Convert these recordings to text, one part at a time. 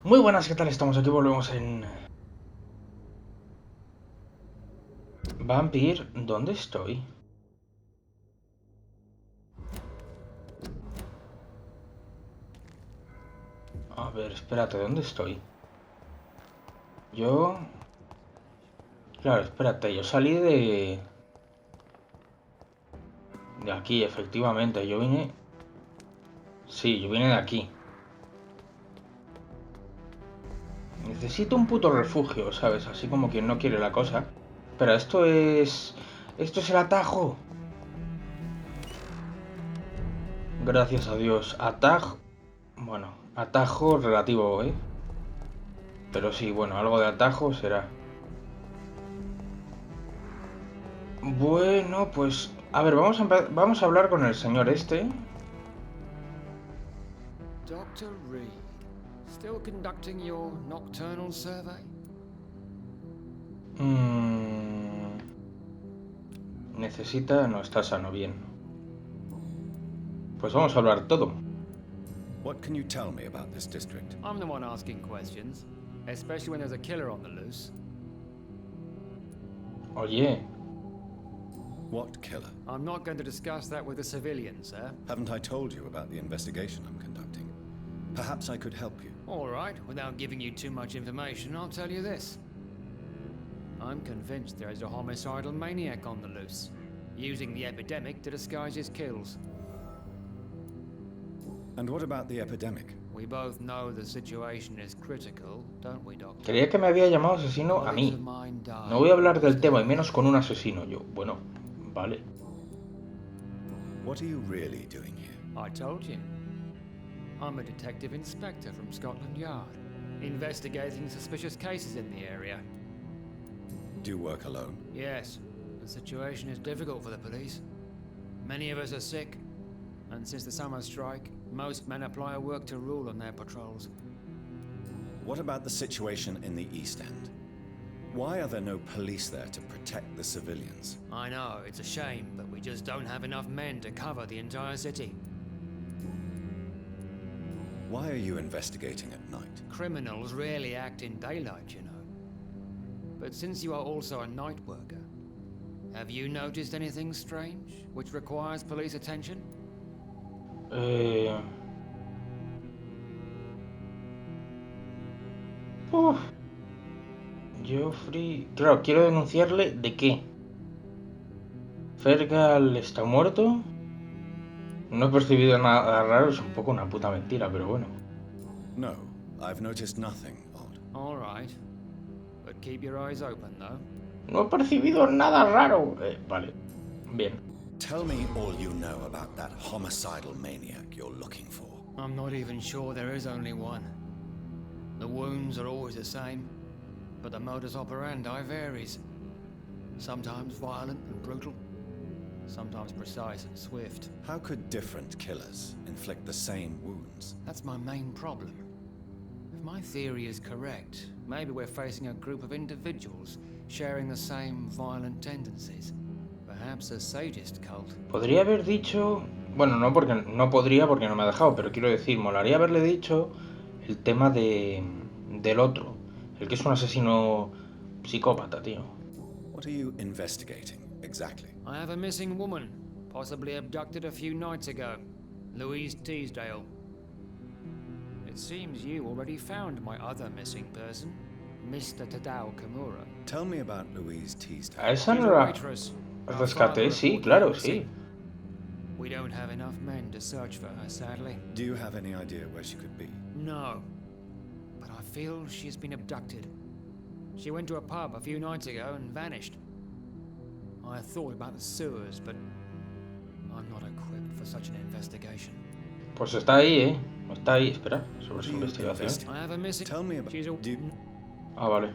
Muy buenas, ¿qué tal? Estamos aquí, volvemos en Vampyr. ¿Dónde estoy? A ver, espérate, ¿dónde estoy? Yo... Claro, espérate, yo salí de aquí, efectivamente. Yo vine... Sí, yo vine de aquí. Necesito un puto refugio, ¿sabes? Así como quien no quiere la cosa. Pero esto es... Esto es el atajo. Gracias a Dios. Atajo... Bueno, atajo relativo, ¿eh? Pero sí, bueno, algo de atajo será. Bueno, pues... A ver, vamos a hablar con el señor este. Dr. Reed, still conducting your nocturnal survey? Necesita... No, está sano, bien. Pues vamos a hablar todo. What can you tell me about this district? I'm the one asking questions, especially when there's a killer on the loose. Oye, What killer? I'm not going to discuss that with the civilians, sir. Haven't I told you about the investigation I'm conducting? Perhaps I could help you. All right, without giving you too much information, I'll tell you this. I'm convinced there is a homicidal maniac on the loose, using the epidemic to disguise his kills. And what about the epidemic? We both know the situation is critical, don't we, Doctor? creía que me había llamado asesino a Colleagues mí. of mine died No voy a hablar del last tema, y year. menos con un asesino. Yo, bueno, vale. What are you really doing here? I told you. I'm a detective inspector from Scotland Yard, investigating suspicious cases in the area. Do you work alone? Yes, the situation is difficult for the police. Many of us are sick, and since the summer strike, most men apply a work to rule on their patrols. What about the situation in the East End? Why are there no police there to protect the civilians? I know, it's a shame, but we just don't have enough men to cover the entire city. Why are you investigating at night? Criminals rarely act in daylight, you know. But since you are also a night worker, have you noticed anything strange which requires police attention? Uf. Geoffrey... Claro, quiero denunciarle de qué. Fergal está muerto. No he percibido nada raro, es un poco una puta mentira, pero bueno. No, I've noticed nothing odd. All right. But keep your eyes open, though. No he percibido nada raro. Vale. Bien. Tell me all you know about that homicidal maniac you're looking for. I'm not even sure there is only one. The wounds are always the same, but the modus operandi varies. Sometimes violent and brutal, sometimes precise and swift. How could different killers inflict the same wounds? That's my main problem. If my theory is correct, maybe we're facing a group of individuals sharing the same violent tendencies. Perhaps a sadist cult. Podría haber dicho... Bueno, no porque no podría porque no me ha dejado, pero quiero decir, molaría haberle dicho el tema del otro. El que es un asesino psicópata, tío. What are you investigating exactly? I have a missing woman, possibly abducted a few nights ago. Louise Teasdale. It seems you already found my other missing person, Mr. Tadao Kimura. Tell me about Louise Teasdale. A esa She's no a la waitress. Her rescaté, father sí, reported claro, her sí. missing. We don't have enough men to search for her, sadly. Do you have any idea where she could be? No. But I feel she's been abducted. She went to a pub a few nights ago and vanished. I thought about the sewers, but I'm not equipped for such an investigation. Pues está ahí, ¿eh? Está ahí, espera, sobre su investigación. I have a missing... Tell me about... She's a... Ah, vale.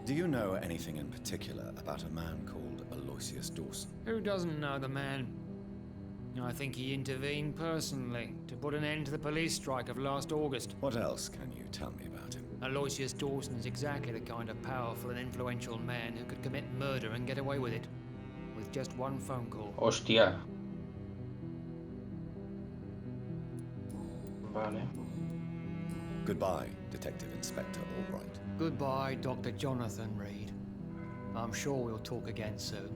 Do you know anything in particular about a man called Aloysius Dawson? Who doesn't know the man? I think he intervened personally to put an end to the police strike of last August. What else can you tell me about him? Aloysius Dawson is exactly the kind of powerful and influential man who could commit murder and get away with it. With just one phone call. Hostia. Vale. Goodbye, Detective Inspector Albright. Goodbye, Dr. Jonathan Reed. I'm sure we'll talk again soon.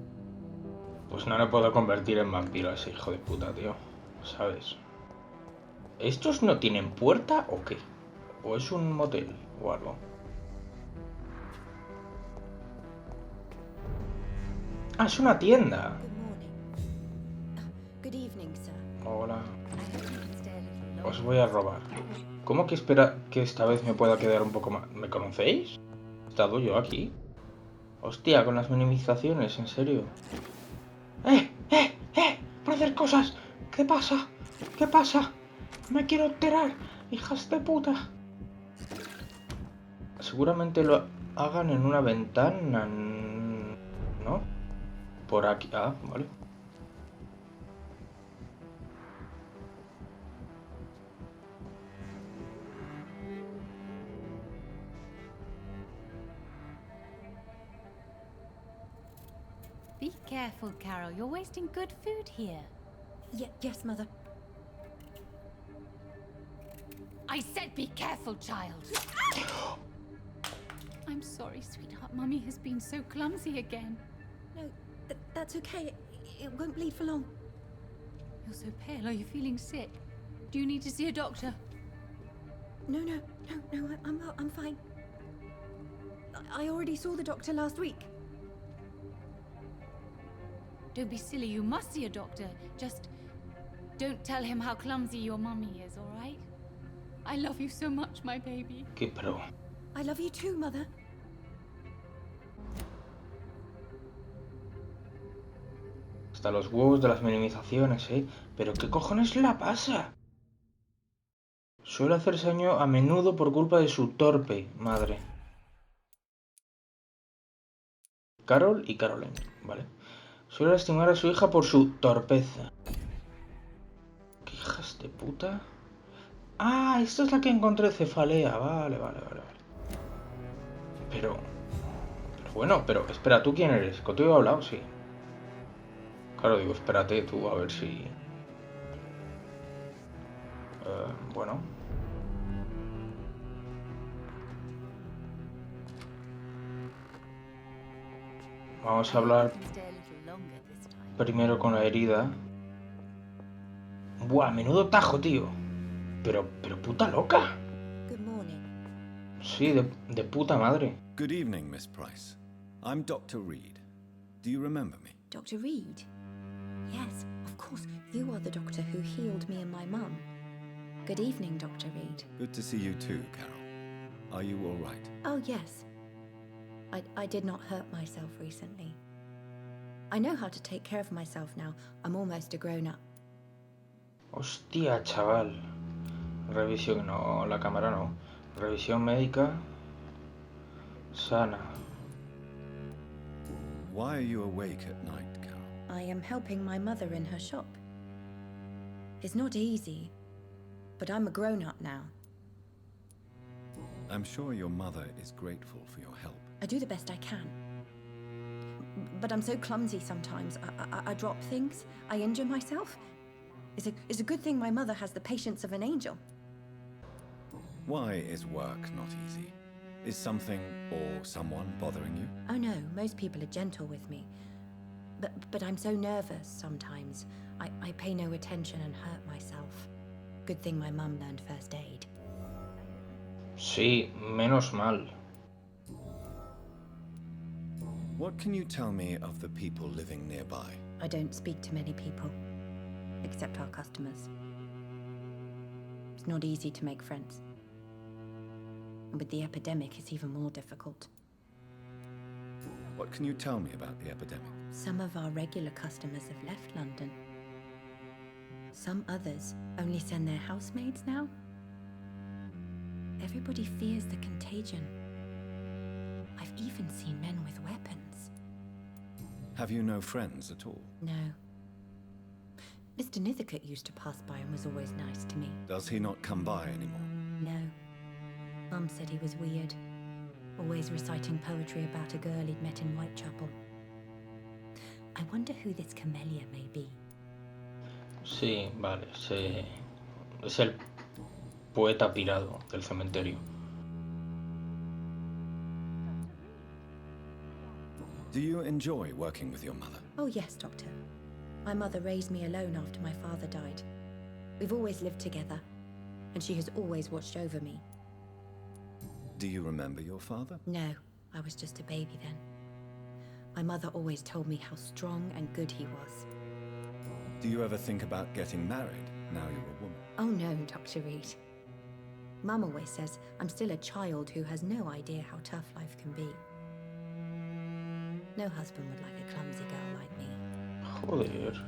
Pues no me puedo convertir en vampiro ese hijo de puta, tío. ¿Sabes? ¿Estos no tienen puerta o qué? ¿O es un motel o algo? Ah, es una tienda. Good morning. Good evening, sir. Hola. I hope you can stay a little longer. Os voy a robar. ¿Cómo que espera que esta vez me pueda quedar un poco más? ¿Me conocéis? ¿He estado yo aquí? Hostia, con las minimizaciones, en serio. ¡Eh! ¡Para hacer cosas! ¿Qué pasa? ¿Qué pasa? Me quiero enterar, hijas de puta. Seguramente lo hagan en una ventana, ¿no? Por aquí. Ah, vale. Be careful, Carol. You're wasting good food here. Yes, Mother. I said be careful, child. I'm sorry, sweetheart. Mummy has been so clumsy again. No, that's okay. It won't bleed for long. You're so pale. Are you feeling sick? Do you need to see a doctor? No, I'm fine. I already saw the doctor last week. Don't be silly. You must see a doctor. Just don't tell him how clumsy your mummy is, all right? I love you so much, my baby. ¿Qué pro? I love you too, Mother. Hasta los huevos de las minimizaciones, ¿eh? ¿Pero qué cojones la pasa? Suele hacerse daño a menudo por culpa de su torpe madre. Carol y Caroline, ¿vale? Suele lastimar a su hija por su torpeza. ¿Qué hijas de puta? Ah, esta es la que encontré cefalea. Vale. Pero bueno, pero espera, ¿tú quién eres? ¿Contigo he hablado? Sí. Claro, digo, espérate tú a ver si... bueno. Vamos a hablar You can stay a little longer this time. primero con la herida. Buah, menudo tajo, tío. Pero puta loca. Good morning. Sí, de puta madre. Good evening, Miss Price. I'm Dr. Reed. Do you remember me? Dr. Reed? Yes, of course. You are the doctor who healed me and my mum. Good evening, Dr. Reed. Good to see you too, Carol. Are you all right? Oh, yes. I did not hurt myself recently. I know how to take care of myself now. I'm almost a grown-up. Hostia, chaval. Revisión, no, la cámara no. Revisión médica. Sana. Why are you awake at night, Carol? I am helping my mother in her shop. It's not easy, but I'm a grown-up now. I'm sure your mother is grateful for your help. I do the best I can. But I'm so clumsy sometimes. I drop things. I injure myself. It's a good thing my mother has the patience of an angel. Why is work not easy? Is something or someone bothering you? Oh no, most people are gentle with me. But I'm so nervous sometimes. I pay no attention and hurt myself. Good thing my mum learned first aid. Sí, menos mal. What can you tell me of the people living nearby? I don't speak to many people, except our customers. It's not easy to make friends. And with the epidemic, it's even more difficult. What can you tell me about the epidemic? Some of our regular customers have left London. Some others only send their housemaids now. Everybody fears the contagion. I've even seen men with weapons. Have you no friends at all? No. Mr. Nithercote used to pass by and was always nice to me. Does he not come by anymore? No. Mum said he was weird. Always reciting poetry about a girl he'd met in Whitechapel. I wonder who this camellia may be. Sí, vale, sí. Es el poeta pirado del cementerio. Do you enjoy working with your mother? Oh, yes, Doctor. My mother raised me alone after my father died. We've always lived together, and she has always watched over me. Do you remember your father? No, I was just a baby then. My mother always told me how strong and good he was. Do you ever think about getting married now you're a woman? Oh no, Dr. Reed. Mum always says I'm still a child who has no idea how tough life can be. No husband would like a clumsy girl like me. Joder.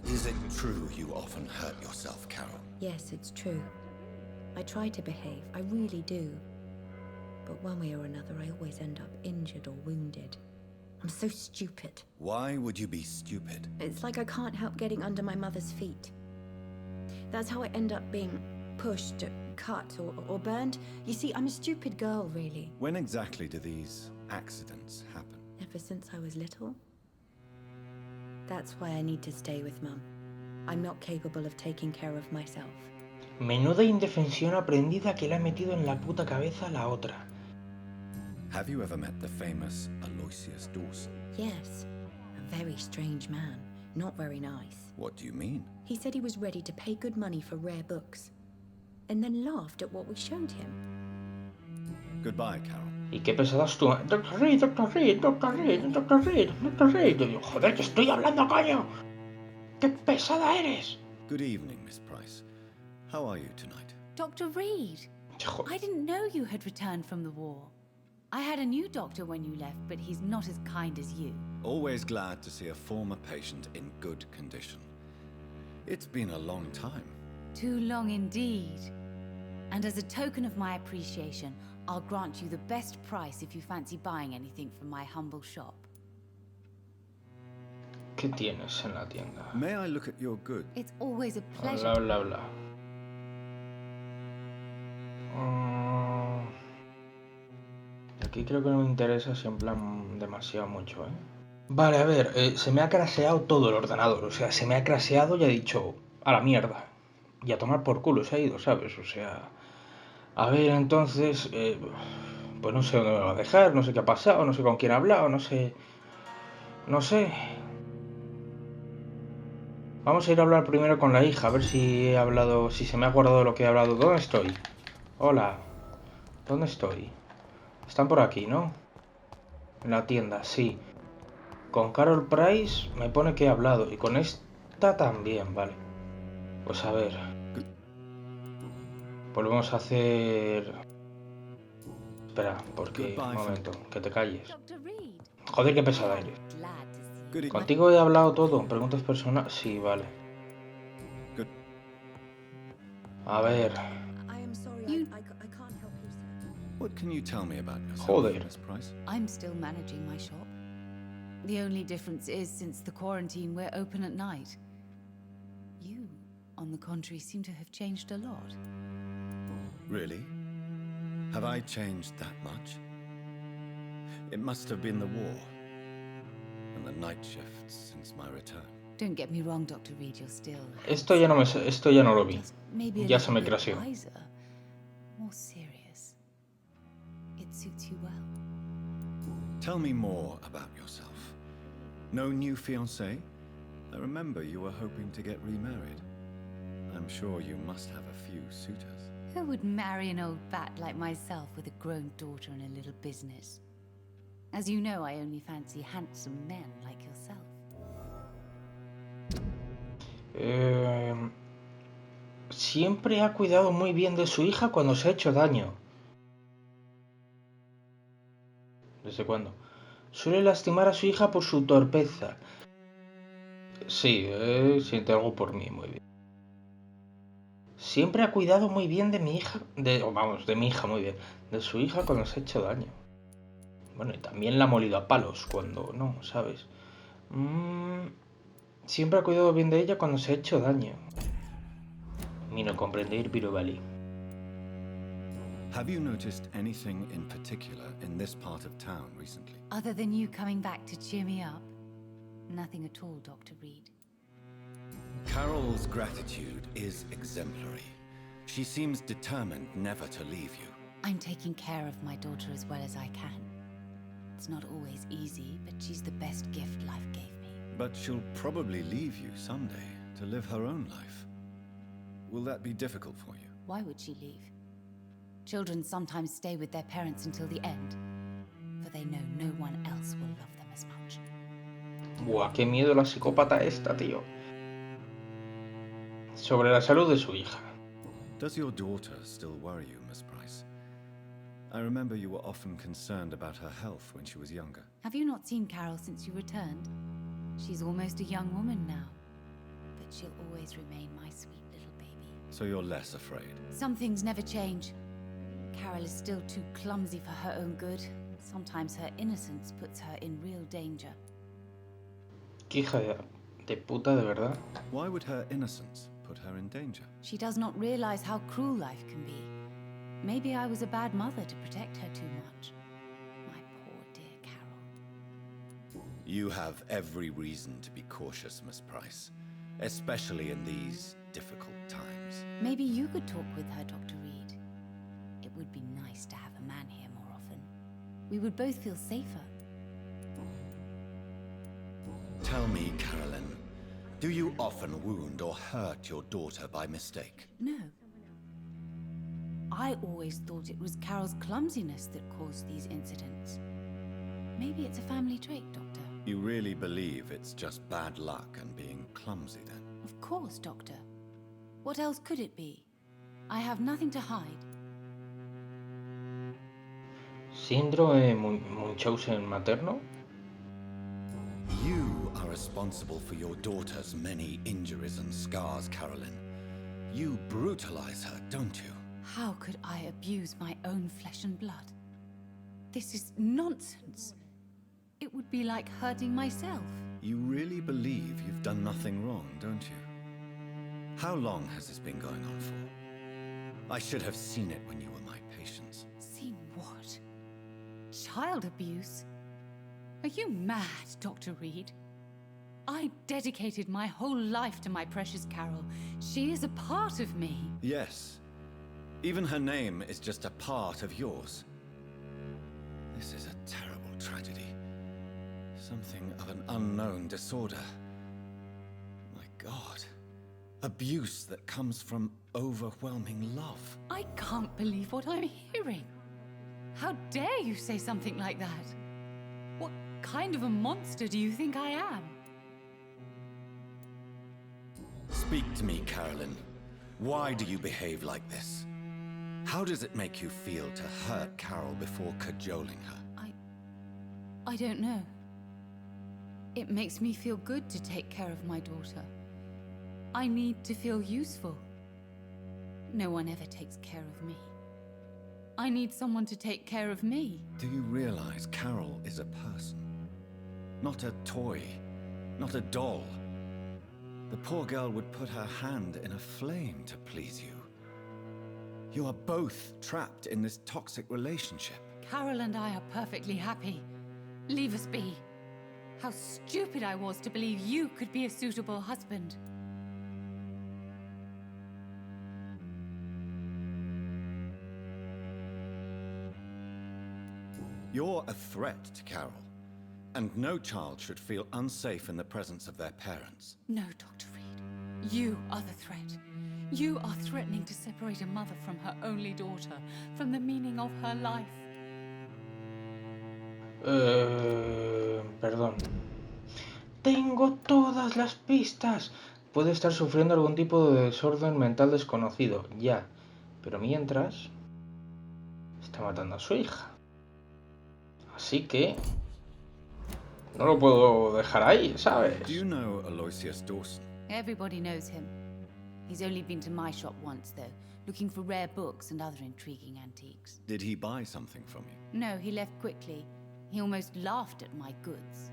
Is it true you often hurt yourself, Carol? Yes, it's true. I try to behave, I really do. But one way or another, I always end up injured or wounded. I'm so stupid. Why would you be stupid? It's like I can't help getting under my mother's feet. That's how I end up being pushed, cut, or burned. You see, I'm a stupid girl, really. When exactly do these accidents happen? Ever since I was little. That's why I need to stay with Mum. I'm not capable of taking care of myself. Menuda indefensión aprendida que le ha metido en la puta cabeza a la otra. Have you ever met the famous Aloysius Dawson? Yes, a very strange man. Not very nice. What do you mean? He said he was ready to pay good money for rare books, and then laughed at what we showed him. Goodbye, Carol. Y qué pesadas tú. Doctor Reed, Doctor Reed, Doctor Reed, Doctor Reed, Doctor Reed. Yo digo, joder, que estoy hablando, coño. ¡Qué pesada eres! Good evening, Miss Price. How are you tonight? Dr. Reed, Joder. I didn't know you had returned from the war. I had a new doctor when you left, but he's not as kind as you. Always glad to see a former patient in good condition. It's been a long time. Too long indeed. And as a token of my appreciation, I'll grant you the best price if you fancy buying anything from my humble shop. ¿Qué tienes en la tienda? May I look at your goods? It's always a pleasure. Bla, bla, bla. Aquí creo que no me interesa si en plan demasiado mucho, ¿eh? Vale, a ver, se me ha crasheado todo el ordenador. O sea, se me ha crasheado y he dicho, a la mierda. Y a tomar por culo se ha ido, ¿sabes? O sea... A ver, entonces... pues no sé dónde me va a dejar, no sé qué ha pasado, no sé con quién ha hablado, no sé... No sé... Vamos a ir a hablar primero con la hija, a ver si he hablado... Si se me ha guardado lo que he hablado. ¿Dónde estoy? Hola. ¿Dónde estoy? Están por aquí, ¿no? En la tienda, sí. Con Carol Price me pone que he hablado. Y con esta también, vale. Pues a ver. Volvemos a hacer... Espera, porque... Un momento, que te calles. Dr. Reed. Joder, qué pesada eres. Glad to see you. Good evening. ¿Contigo he hablado todo? ¿Preguntas personales? Sí, vale. Good. A ver... I am sorry, You- I can't help you, sir. What can you tell me about yourself, Joder. Miss Price? I'm still managing my shop. The only difference is, since the quarantine, we're open at night. You, on the contrary, seem to have changed a lot. Really? Have I changed that much? It must have been the war and the night shifts since my return. Don't get me wrong, Dr. Reed, you're still... Esto ya no lo vi. just maybe a Ya little se me bit crasheó. wiser, more serious. It suits you well. Tell me more about yourself. No new fiancé? I remember you were hoping to get remarried. I'm sure you must have a few suitors. Who would marry an old bat like myself with a grown daughter and a little business? As you know, I only fancy handsome men like yourself. Siempre ha cuidado muy bien de su hija cuando se ha hecho daño. ¿Desde cuándo? Suele lastimar a su hija por su torpeza. Sí, siente algo por mí, muy bien. Siempre ha cuidado muy bien de mi hija, de mi hija, muy bien, de su hija cuando se ha hecho daño. Bueno, y también la ha molido a palos cuando no, ¿sabes? Siempre ha cuidado bien de ella cuando se ha hecho daño. Mi no comprender, pero vale. Have you noticed anything in particular in this part of town recently? Other than you coming back to cheer me up? Nothing at all, Dr. Reed. Carol's gratitude is exemplary. She seems determined never to leave you. I'm taking care of my daughter as well as I can. It's not always easy, but she's the best gift life gave me. But she'll probably leave you someday to live her own life. Will that be difficult for you? Why would she leave? Children sometimes stay with their parents until the end, for they know no one else will love them as much. Buah, qué miedo la psicópata esta, tío. Sobre la salud de su hija. Does your daughter still worry you, Miss Price? I remember you were often concerned about her health when she was younger. Have you not seen Carol since you returned? She's almost a young woman now, but she'll always remain my sweet little baby. So you're less afraid? Some things never change. Carol is still too clumsy for her own good. Sometimes her innocence puts her in real danger. Qué hija de puta, de verdad. Why would her innocence put her in danger? She does not realize how cruel life can be. Maybe I was a bad mother to protect her too much. My poor dear Carol. You have every reason to be cautious, Miss Price, especially in these difficult times. Maybe you could talk with her, Dr. Reed. It would be nice to have a man here more often. We would both feel safer. Tell me, Carolyn, do you often wound or hurt your daughter by mistake? No. I always thought it was Carol's clumsiness that caused these incidents. Maybe it's a family trait, Doctor. You really believe it's just bad luck and being clumsy, then? Of course, Doctor. What else could it be? I have nothing to hide. Síndrome Munchausen materno. You are responsible for your daughter's many injuries and scars, Carolyn. You brutalize her, don't you? How could I abuse my own flesh and blood? This is nonsense. It would be like hurting myself. You really believe you've done nothing wrong, don't you? How long has this been going on for? I should have seen it when you were my patients. Seen what? Child abuse? Are you mad, Dr. Reed? I dedicated my whole life to my precious Carol. She is a part of me. Yes. Even her name is just a part of yours. This is a terrible tragedy. Something of an unknown disorder. My God. Abuse that comes from overwhelming love. I can't believe what I'm hearing. How dare you say something like that? What kind of a monster do you think I am? Speak to me, Carolyn. Why do you behave like this? How does it make you feel to hurt Carol before cajoling her? I don't know. It makes me feel good to take care of my daughter. I need to feel useful. No one ever takes care of me. I need someone to take care of me. Do you realize Carol is a person? Not a toy, not a doll. The poor girl would put her hand in a flame to please you. You are both trapped in this toxic relationship. Carol and I are perfectly happy. Leave us be. How stupid I was to believe you could be a suitable husband. You're a threat to Carol, and no child should feel unsafe in the presence of their parents. No, Dr. Reed. You are the threat. You are threatening to separate a mother from her only daughter, from the meaning of her life. Perdón. Tengo todas las pistas. Puede estar sufriendo algún tipo de desorden mental desconocido, ya. Pero mientras, está matando a su hija. Así que no lo puedo dejar ahí, ¿sabes? Do you know Aloysius Dawson? Everybody knows him. He's only been to my shop once, though, looking for rare books and other intriguing antiques. Did he buy something from you? No, he left quickly. He almost laughed at my goods.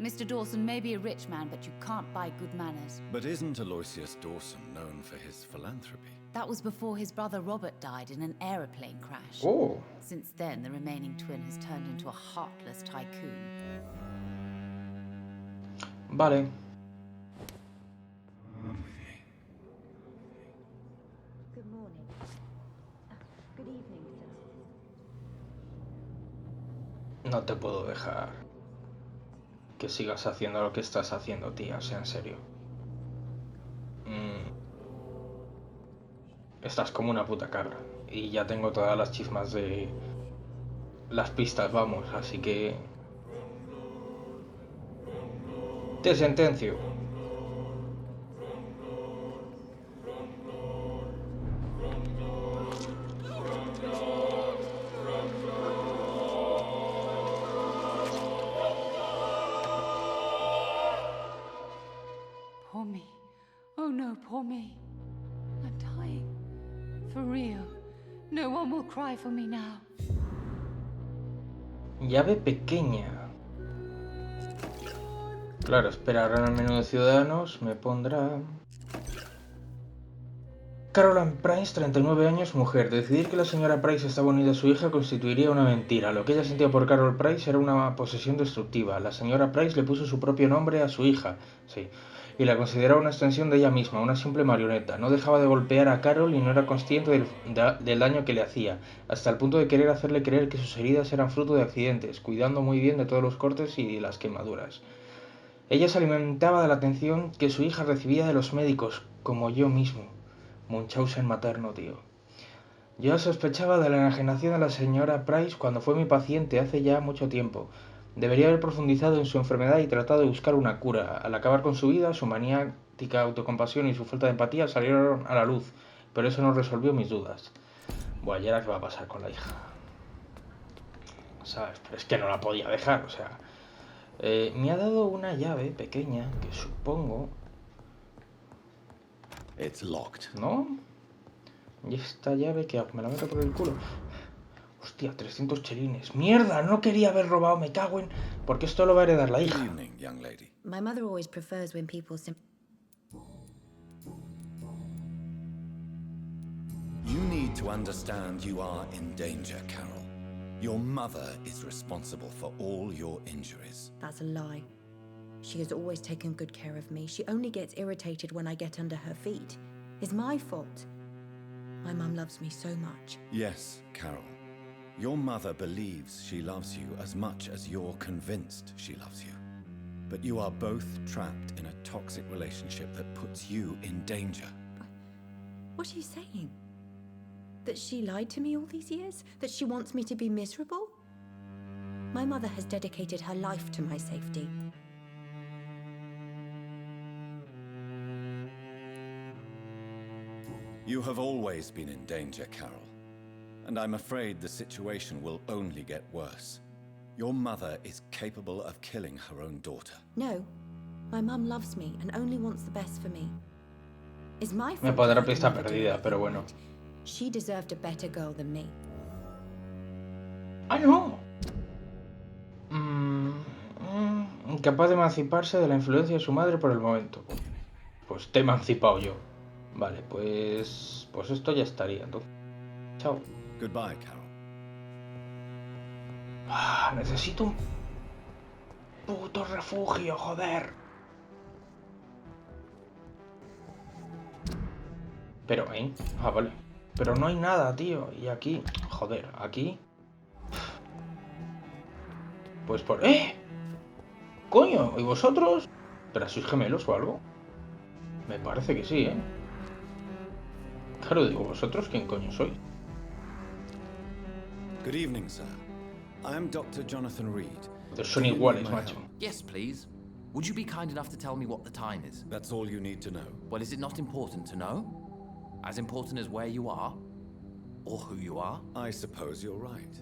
Mr. Dawson may be a rich man, but you can't buy good manners. But isn't Aloysius Dawson known for his philanthropy? That was before his brother Robert died in an aeroplane crash. Oh. Since then, the remaining twin has turned into a heartless tycoon. Vale. Good morning. No te puedo dejar que sigas haciendo lo que estás haciendo, tía, o sea, en serio. Estás como una puta cabra. Y ya tengo todas las chismas de las pistas, vamos, así que... Te sentencio. Poor me. Oh no, poor me. I'm dying. For real. No one will cry for me now. Llave pequeña. Claro, espera, ahora en el menú de ciudadanos me pondrá... Caroline Price, 39 años, mujer. Decidir que la señora Price estaba unida a su hija constituiría una mentira. Lo que ella sentía por Carol Price era una posesión destructiva. La señora Price le puso su propio nombre a su hija, sí, y la consideraba una extensión de ella misma, una simple marioneta. No dejaba de golpear a Carol y no era consciente del daño que le hacía, hasta el punto de querer hacerle creer que sus heridas eran fruto de accidentes, cuidando muy bien de todos los cortes y las quemaduras. Ella se alimentaba de la atención que su hija recibía de los médicos, como yo mismo. Munchausen materno, tío. Yo sospechaba de la enajenación de la señora Price cuando fue mi paciente hace ya mucho tiempo. Debería haber profundizado en su enfermedad y tratado de buscar una cura. Al acabar con su vida, su maniática autocompasión y su falta de empatía salieron a la luz, pero eso no resolvió mis dudas. Bueno, ¿y ahora qué va a pasar con la hija? ¿Sabes? Pero es que no la podía dejar, o sea... me ha dado una llave pequeña que supongo... It's locked. ¿No? ¿Y esta llave qué hago? ¿Me la meto por el culo? Hostia, 300 chelines. ¡Mierda! No quería haber robado, me cago en... Porque esto lo va a heredar la Good hija. evening, young lady. My mother always prefers when people You need to understand you are in danger, Carol. Your mother is responsible for all your injuries. That's a lie. She has always taken good care of me. She only gets irritated when I get under her feet. It's my fault. My mum loves me so much. Yes, Carol. Your mother believes she loves you as much as you're convinced she loves you. But you are both trapped in a toxic relationship that puts you in danger. What are you saying? That she lied to me all these years? That she wants me to be miserable? My mother has dedicated her life to my safety. You have always been in danger, Carol. And I'm afraid the situation will only get worse. Your mother is capable of killing her own daughter. No. My mum loves me and only wants the best for me. It's my fault. Me pondrá if I pista can never do perdida, pero anything bueno. right. She deserved a better girl than me. ¡Ah, no! Incapaz de emanciparse de la influencia de su madre por el momento. Pues te he emancipado yo. Vale, pues... Pues esto ya estaría, entonces. Chao. Goodbye, Carol. Necesito un puto refugio, joder. Pero, ¿eh? Ah, vale. Pero no hay nada, tío. Y aquí... Joder, aquí... Pues por... ¡Eh! ¡Coño! ¿Y vosotros? ¿Pero sois gemelos o algo? Me parece que sí, ¿eh? Claro, digo, ¿vosotros quién coño sois? Good evening, sir. I am Dr. Jonathan Reed. Son Do you iguales, need my macho. help? Yes, please. Would you be kind enough to tell me what the time is? That's all you need to know. Well, is it not important to know? As important as where you are? Or who you are? I suppose you're right.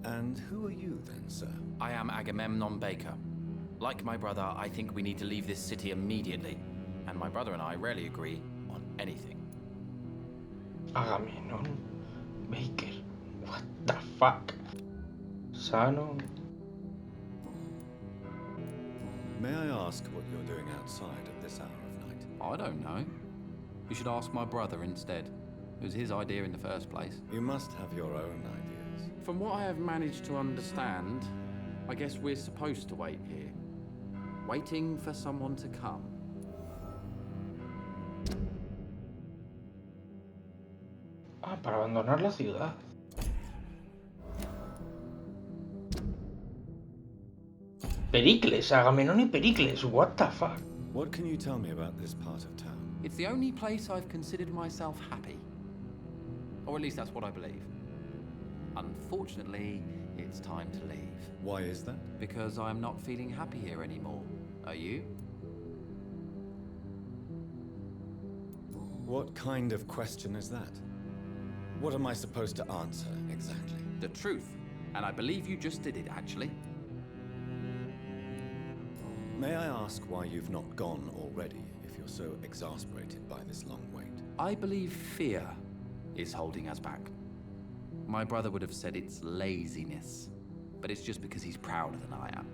And who are you then, sir? I am Agamemnon Baker. Like my brother, I think we need to leave this city immediately. And my brother and I rarely agree on anything. Agamemnon Baker. What the fuck? Sano. May I ask what you're doing outside at this hour of night? I don't know. You should ask my brother instead. It was his idea in the first place. You must have your own ideas. From what I have managed to understand, I guess we're supposed to wait here. Waiting for someone to come. Ah, para abandonar la ciudad. Pericles, Agamenón y Pericles, what the fuck? What can you tell me about this part of town? It's the only place I've considered myself happy. Or at least that's what I believe. Unfortunately, it's time to leave. Why is that? Because I'm not feeling happy here anymore. Are you? What kind of question is that? What am I supposed to answer, exactly? The truth. And I believe you just did it, actually. May I ask why you've not gone already, if you're so exasperated by this long wait? I believe fear is holding us back. My brother would have said it's laziness, but it's just because he's prouder than I am.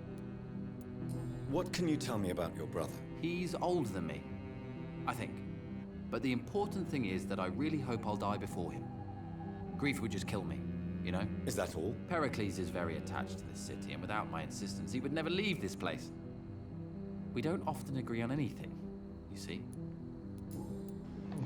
What can you tell me about your brother? He's older than me, I think. But the important thing is that I really hope I'll die before him. Grief would just kill me, you know? Is that all? Pericles is very attached to this city, and without my insistence, he would never leave this place. We don't often agree on anything, you see?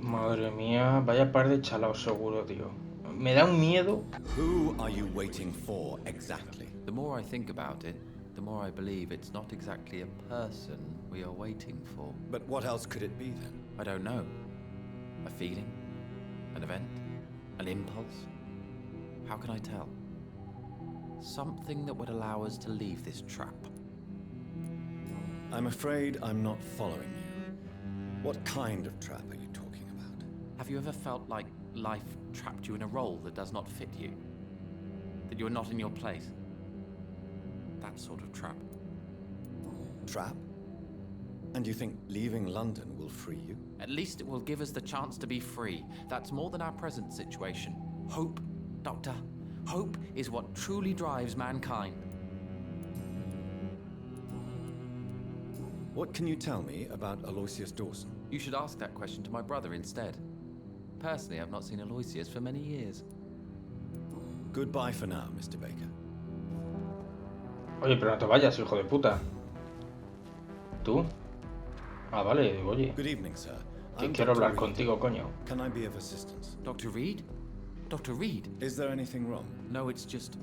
Madre mía, vaya par de chalaos seguro, tío. Me da un miedo. Who are you waiting for, exactly? The more I think about it, the more I believe it's not exactly a person we are waiting for. But what else could it be, then? I don't know. A feeling? An event? An impulse? How can I tell? Something that would allow us to leave this trap. I'm afraid I'm not following you. What kind of trap are you talking about? Have you ever felt like life trapped you in a role that does not fit you? That you are not in your place? That sort of trap. Trap? And you think leaving London will free you? At least it will give us the chance to be free. That's more than our present situation. Hope, Doctor. Hope is what truly drives mankind. What can you tell me about Aloysius Dawson? You should ask that question to my brother instead. Personally, I've not seen Aloysius for many years. Goodbye for now, Mr. Baker. Oye, pero no te vayas, hijo de puta. ¿Tú? Ah, vale, digo, oye. Good evening, sir. Que I'm quiero Dr. hablar Reed. contigo, coño. Can I be of assistance? Dr. Reed? Dr. Reed? Is there anything wrong? No, it's just...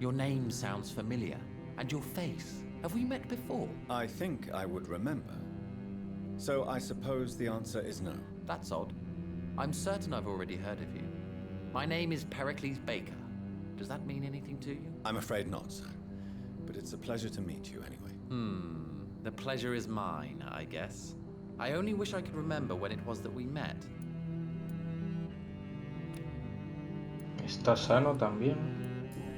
Your name sounds familiar. And your face. Have we met before? I think I would remember. So I suppose the answer is no. That's odd. I'm certain I've already heard of you. My name is Pericles Baker. Does that mean anything to you? I'm afraid not, sir. But it's a pleasure to meet you anyway. The pleasure is mine, I guess. I only wish I could remember when it was that we met. ¿Estás sano también?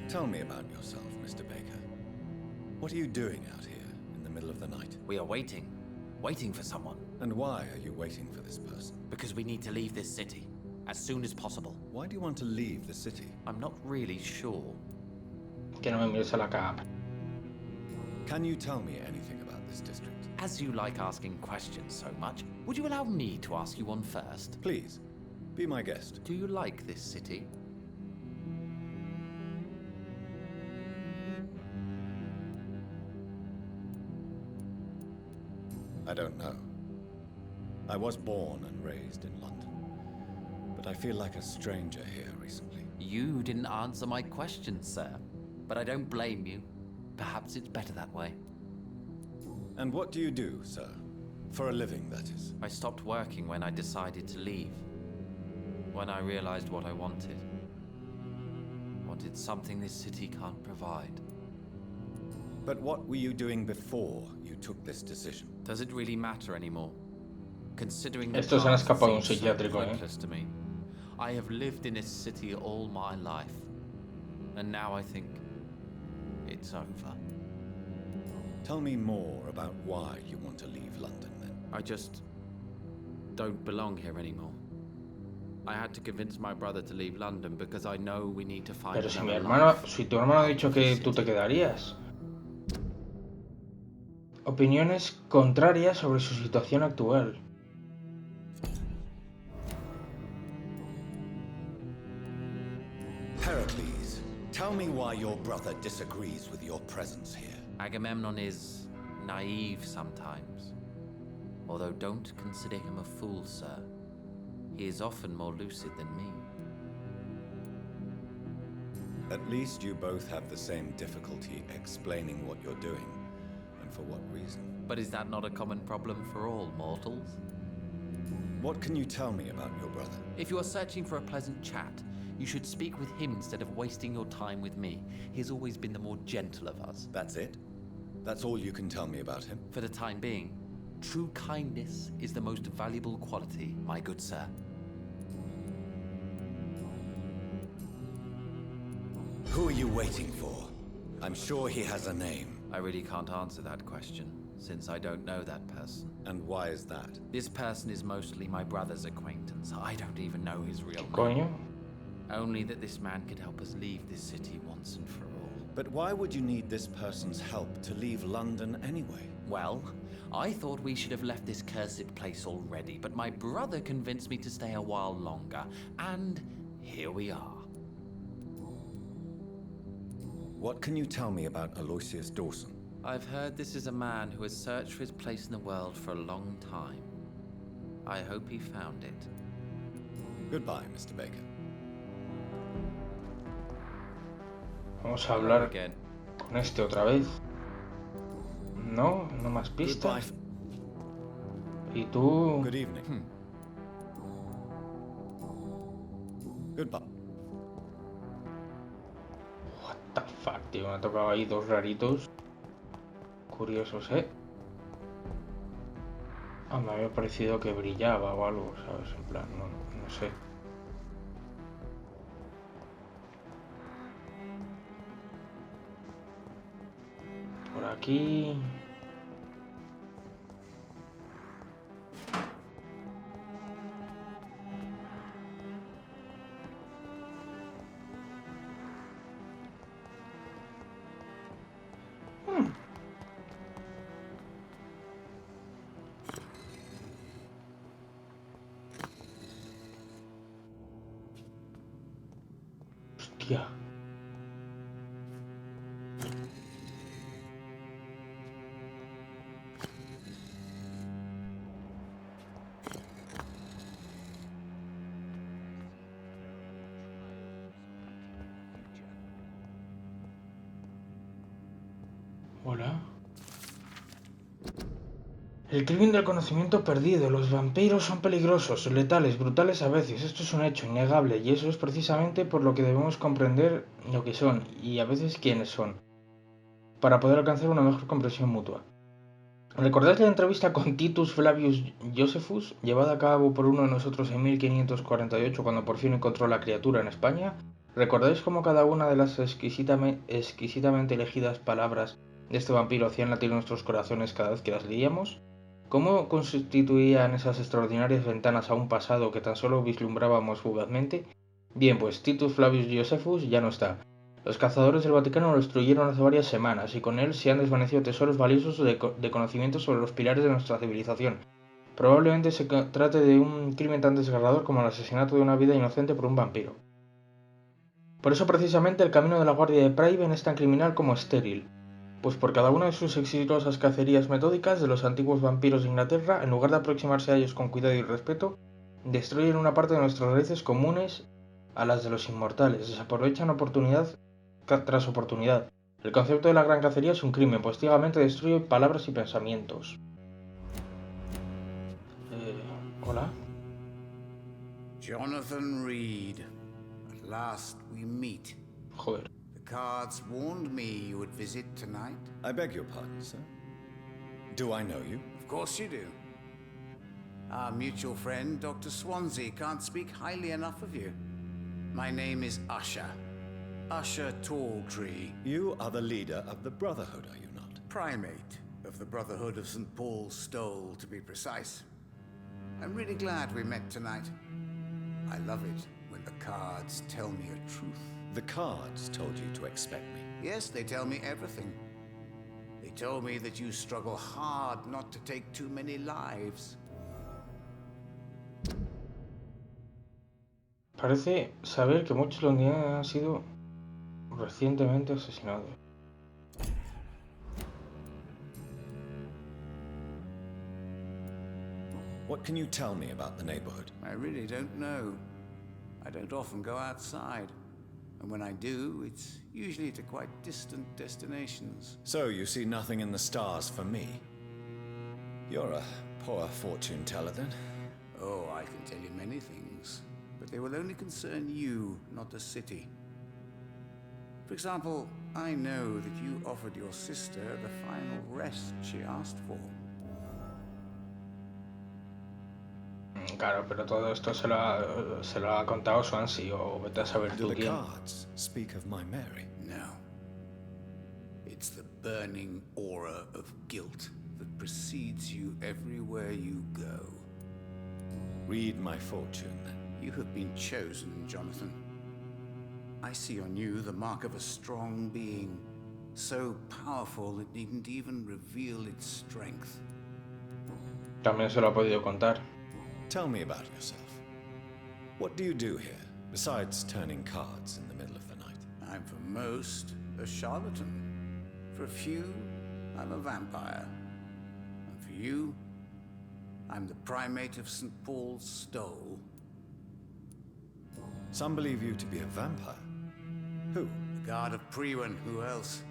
Tell me about yourself, Mr. Baker. What are you doing out here in the middle of the night? We are waiting. Waiting for someone. And why are you waiting for this person? Because we need to leave this city. As soon as possible. Why do you want to leave the city? I'm not really sure. Que no me mires a la cara. Can you tell me anything about this district? As you like asking questions so much, would you allow me to ask you one first? Please, be my guest. Do you like this city? I don't know. I was born and raised in London, but I feel like a stranger here recently. You didn't answer my question, sir. But I don't blame you. Perhaps it's better that way. And what do you do, sir? For a living, that is. I stopped working when I decided to leave. When I realized what I wanted. Wanted something this city can't provide. But what were you doing before you took this decision? Does it really matter anymore? Considering the Estos han past escapado de un seems so psiquiátrico, pointless to me. I have lived in this city all my life. And now I think it's over. Tell me more about why you want to leave London, then. I just don't belong here anymore. I had to convince my brother to leave London because I know we need to find Pero si mi another hermano, life. si tu hermano ha dicho que tú te quedarías. Opiniones contrarias sobre su situación actual. Pericles, tell me why your brother disagrees with your presence here. Agamemnon is naive sometimes. Although don't consider him a fool, sir. He is often more lucid than me. At least you both have the same difficulty explaining what you're doing. for what reason. But is that not a common problem for all mortals? What can you tell me about your brother? If you are searching for a pleasant chat, you should speak with him instead of wasting your time with me. He has always been the more gentle of us. That's it? That's all you can tell me about him? For the time being, true kindness is the most valuable quality, my good sir. Who are you waiting for? I'm sure he has a name. I really can't answer that question, since I don't know that person. And why is that? This person is mostly my brother's acquaintance. I don't even know his real name. Coño. Only that this man could help us leave this city once and for all. But why would you need this person's help to leave London anyway? Well, I thought we should have left this cursed place already, but my brother convinced me to stay a while longer, and here we are. What can you tell me about Aloysius Dawson? I've heard this is a man who has searched for his place in the world for a long time. I hope he found it. Goodbye, Mr. Baker. Vamos a hablar Again. con este otra vez. No, no más Goodbye. pistas. Y tú... Good evening. Goodbye. What the fuck, tío. Me ha tocado ahí dos raritos. Curiosos, ¿eh? Ah, me había parecido que brillaba o algo, ¿sabes? En plan, no sé. Por aquí... Hostia. Hola. El crimen del conocimiento perdido. Los vampiros son peligrosos, letales, brutales a veces. Esto es un hecho innegable y eso es precisamente por lo que debemos comprender lo que son y a veces quiénes son, para poder alcanzar una mejor comprensión mutua. ¿Recordáis la entrevista con Titus Flavius Josephus, llevada a cabo por uno de nosotros en 1548 cuando por fin encontró la criatura en España? ¿Recordáis cómo cada una de las exquisitamente elegidas palabras de este vampiro hacían latir nuestros corazones cada vez que las leíamos? ¿Cómo constituían esas extraordinarias ventanas a un pasado que tan solo vislumbrábamos fugazmente? Bien, pues Titus Flavius Josephus ya no está. Los cazadores del Vaticano lo destruyeron hace varias semanas y con él se han desvanecido tesoros valiosos de conocimientos sobre los pilares de nuestra civilización. Probablemente se trate de un crimen tan desgarrador como el asesinato de una vida inocente por un vampiro. Por eso precisamente el camino de la Guardia de Praven es tan criminal como estéril, pues por cada una de sus exitosas cacerías metódicas de los antiguos vampiros de Inglaterra, en lugar de aproximarse a ellos con cuidado y respeto, destruyen una parte de nuestras raíces comunes a las de los inmortales, desaprovechan oportunidad tras oportunidad. El concepto de la gran cacería es un crimen, pues ciegamente destruye palabras y pensamientos. ¿Hola? Jonathan Reed. At last we meet. Joder. The cards warned me you would visit tonight. I beg your pardon, sir. Do I know you? Of course you do. Our mutual friend, Dr. Swansea, can't speak highly enough of you. My name is Usher. Usher Talltree. You are the leader of the Brotherhood, are you not? Primate of the Brotherhood of St. Paul's Stole, to be precise. I'm really glad we met tonight. I love it when the cards tell me a truth. The cards told you to expect me. Yes, they tell me everything. They told me that you struggle hard not to take too many lives. Parece saber que muchos londinenses han sido recientemente asesinados. What can you tell me about the neighborhood? I really don't know. I don't often go outside. And when I do, it's usually to quite distant destinations. So you see nothing in the stars for me? You're a poor fortune teller then. Oh, I can tell you many things, but they will only concern you, not the city. For example, I know that you offered your sister the final rest she asked for. Claro, pero todo esto se lo ha contado Swansea, o vete a saber Do tú the quién. cards speak of my Mary? No. It's the burning aura of guilt that precedes you everywhere you go. Read my fortune then. You have been chosen, Jonathan. I see on you the mark of a strong being, so powerful it needn't even reveal its strength. También se lo ha podido contar. Tell me about yourself. What do you do here, besides turning cards in the middle of the night? I'm for most a charlatan. For a few, I'm a vampire. And for you, I'm the primate of St. Paul's Stole. Some believe you to be a vampire. Who? The guard of Priwen, who else?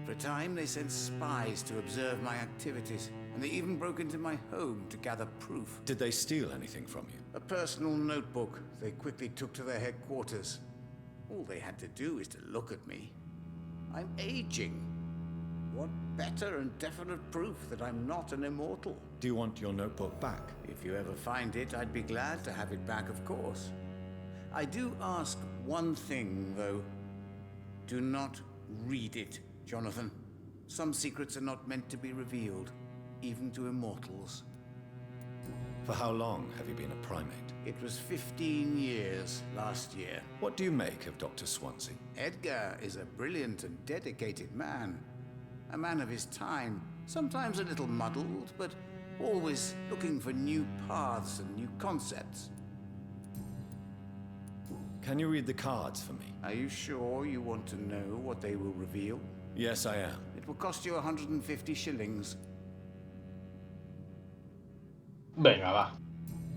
For a time, they sent spies to observe my activities, and they even broke into my home to gather proof. Did they steal anything from you? A personal notebook they quickly took to their headquarters. All they had to do is to look at me. I'm aging. What better and definite proof that I'm not an immortal? Do you want your notebook back? If you ever find it, I'd be glad to have it back, of course. I do ask one thing, though. Do not read it, Jonathan. Some secrets are not meant to be revealed, even to immortals. For how long have you been a primate? It was 15 years last year. What do you make of Dr. Swansea? Edgar is a brilliant and dedicated man. A man of his time, sometimes a little muddled, but always looking for new paths and new concepts. Can you read the cards for me? Are you sure you want to know what they will reveal? Yes, I am. It will cost you 150 shillings. Venga, va.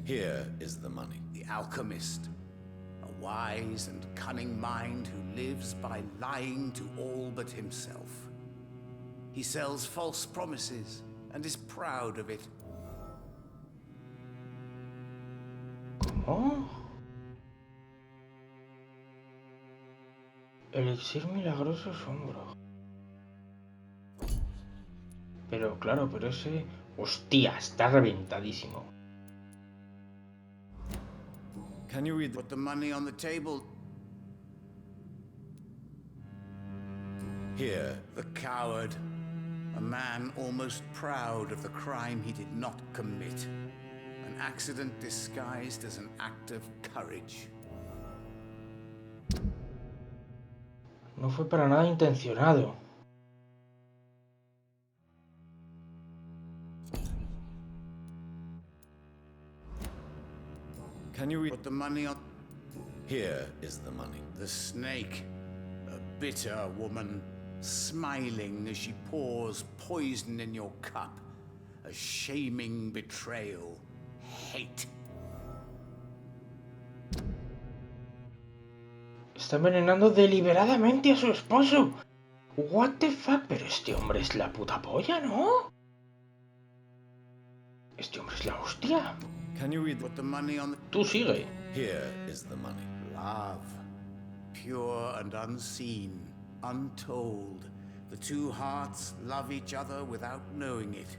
Here is the money. The alchemist, a wise and cunning mind who lives by lying to all but himself. He sells false promises and is proud of it. ¿Cómo? Elixir milagroso sombro. Pero claro, pero ese... Hostia, está reventadísimo. Can you read Put the money on the table. Here. The coward. A man almost proud of the crime he did not commit. An accident disguised as an act of courage. No fue para nada intencionado. Can you read? Put the money on... Here is the money. The snake. A bitter woman. Smiling as she pours poison in your cup. A shaming betrayal. Hate. Está envenenando deliberadamente a su esposo. What the fuck? Pero este hombre es la puta polla, ¿no? Este hombre es la hostia. Can you read? Put the money on the... Tú sigue. Here is the money. Love. Pure and unseen. Untold. The two hearts love each other without knowing it.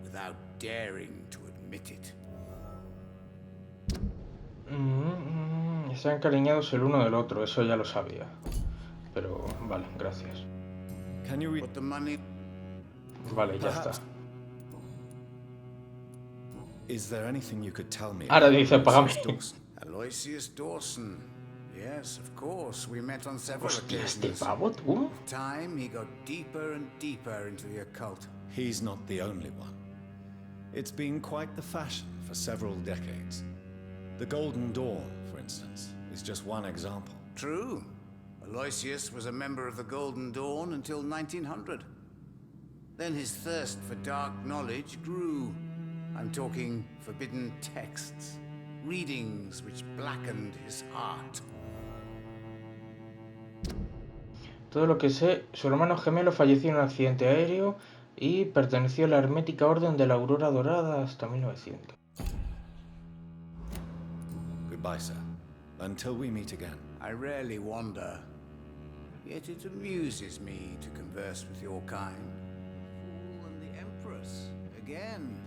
Without daring to admit it. Están encariñados el uno del otro, eso ya lo sabía. Pero vale, gracias. Can you read? Put the money... Vale, ya está. Is there anything you could tell me? Ahora about dice, págame. Mrs. Dawson? Aloysius Dawson. Yes, of course. We met on several Hostia, este occasions. pavo, tú. With time, he got deeper and deeper into the occult. He's not the only one. It's been quite the fashion for several decades. The Golden Dawn, for instance, is just one example. True. Aloysius was a member of the Golden Dawn until 1900. Then his thirst for dark knowledge grew. I'm talking forbidden texts, readings which blackened his heart. Todo lo que sé, su hermano gemelo falleció en un accidente aéreo y perteneció a la hermética Orden de la Aurora Dorada hasta 1900. Goodbye, sir. Until we meet again. I rarely wander, yet it amuses me to converse with your kind. Fool and the Empress, again.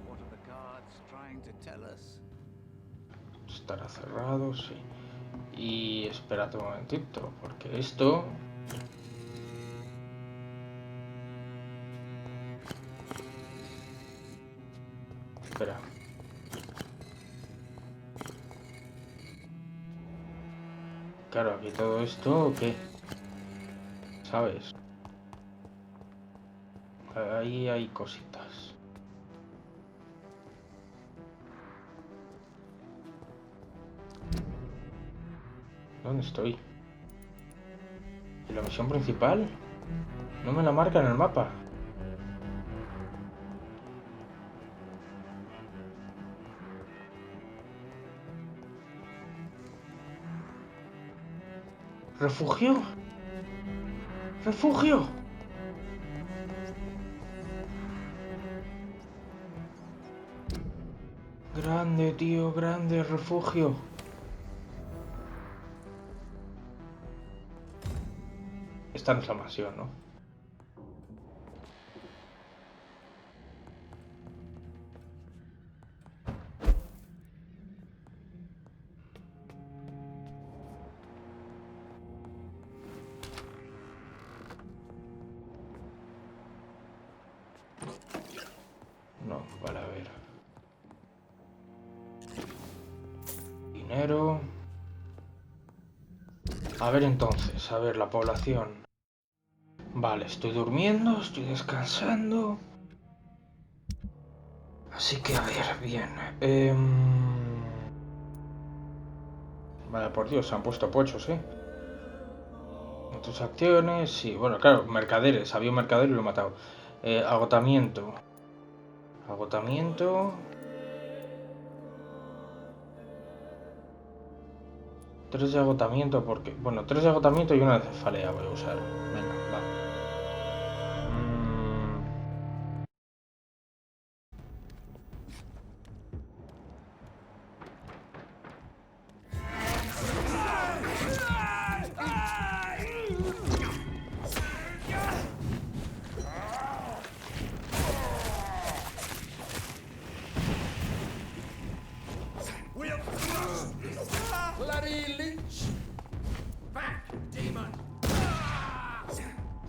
What are the cards trying to tell us? Estará cerrado, sí. Y esperad un momentito, porque esto... Espera. Claro, aquí todo esto, ¿qué? ¿Sabes? Ahí hay cositas. ¿Dónde estoy? ¿Y la misión principal? No me la marca en el mapa. ¡Refugio! ¡Refugio! Grande, tío, grande, refugio. Esta no es la mansión, ¿no? No, vale, a ver. Dinero. A ver entonces, a ver la población. Vale, estoy durmiendo, estoy descansando. Así que a ver, bien. Vale, por Dios, se han puesto pochos, ¿eh? En tus acciones, sí. Bueno, claro, mercaderes. Había un mercader y lo he matado. Agotamiento. Agotamiento. 3 de agotamiento, porque... Bueno, 3 de agotamiento y una de cefalea voy a usar. Venga, va.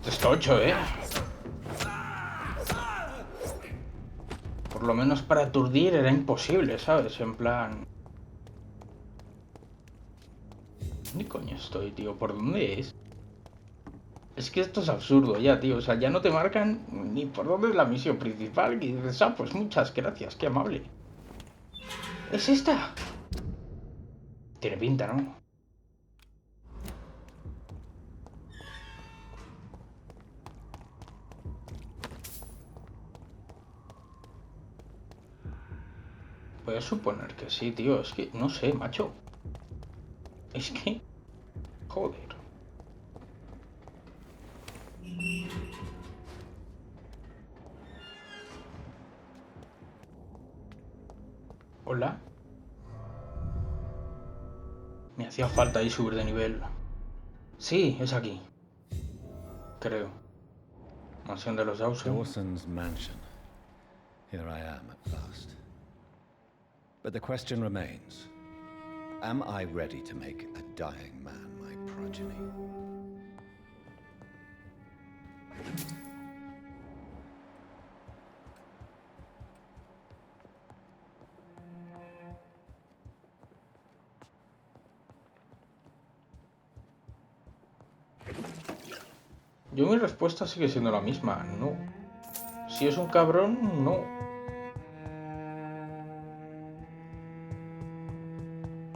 Está 8, ¿eh? Por lo menos para aturdir era imposible, ¿sabes? En plan... ¿Dónde coño estoy, tío? ¿Por dónde es? Es que esto es absurdo ya, tío. O sea, ya no te marcan ni por dónde es la misión principal. Y dices, ah, pues muchas gracias, qué amable. ¿Es esta? Tiene pinta, ¿no? Voy a suponer que sí, tío. Es que no sé, macho. Es que... Joder. Hola. Me hacía falta ahí subir de nivel. Sí, es aquí. Creo. Mansión de los Dawson. Dawson's mansion. Here I am at last. But the question remains. Am I ready to make a dying man my progeny? Yo mi respuesta sigue siendo la misma, no. Si es un cabrón, no.